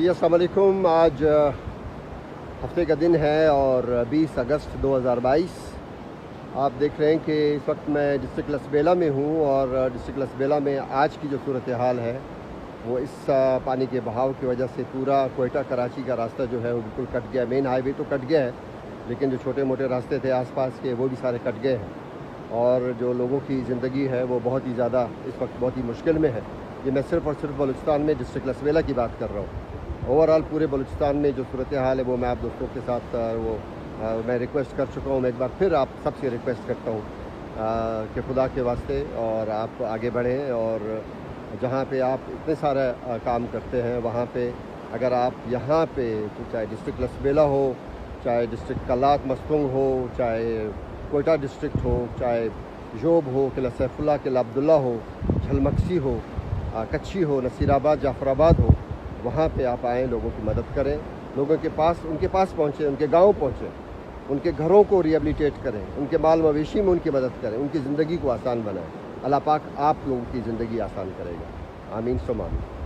जी अस्सलाम वालेकुम। आज हफ्ते का दिन है और 20 अगस्त 2022। आप देख रहे हैं कि इस वक्त मैं डिस्ट्रिक्ट लसबेला में हूँ और डिस्ट्रिक्ट लसबेला में आज की जो सूरत हाल है वो इस पानी के बहाव की वजह से पूरा कोयटा कराची का रास्ता जो है वो बिल्कुल कट गया। मेन हाईवे तो कट गया है, लेकिन जो छोटे मोटे रास्ते थे आसपास के वो भी सारे कट गए हैं और जो लोगों की ज़िंदगी है वो बहुत ही ज़्यादा इस वक्त बहुत ही मुश्किल में है। ये मैं सिर्फ़ और सिर्फ बलूचिस्तान में डिस्ट्रिक्ट लसबेला की बात कर रहा हूँ। ओवरऑल पूरे बलूचिस्तान में जो सूरत हाल है वो मैं आप दोस्तों के साथ मैं रिक्वेस्ट कर चुका हूँ। मैं एक बार फिर आप सबसे रिक्वेस्ट करता हूँ कि खुदा के वास्ते और आप आगे बढ़ें और जहाँ पे आप इतने सारे काम करते हैं वहाँ पे अगर आप यहाँ पे तो चाहे डिस्ट्रिक्ट लसबेला हो, चाहे डिस्ट्रिक्ट कलात मस्तुंग हो, चाहे कोयटा डिस्ट्रिक्ट हो, चाहे जोब हो, किला सैफुल्ला, किला अब्दुल्ला हो, झलमक्सी हो, कच्छी हो, नसीराबाद, जाफराबाद हो, वहाँ पे आप आएँ, लोगों की मदद करें, लोगों के पास उनके पास पहुँचें, उनके गांव पहुँचें, उनके घरों को रिहेबिलिटेट करें, उनके माल मवेशी में उनकी मदद करें, उनकी ज़िंदगी को आसान बनाएं। अल्लाह पाक आप लोगों की ज़िंदगी आसान करेगा। आमीन सुमा आमीन।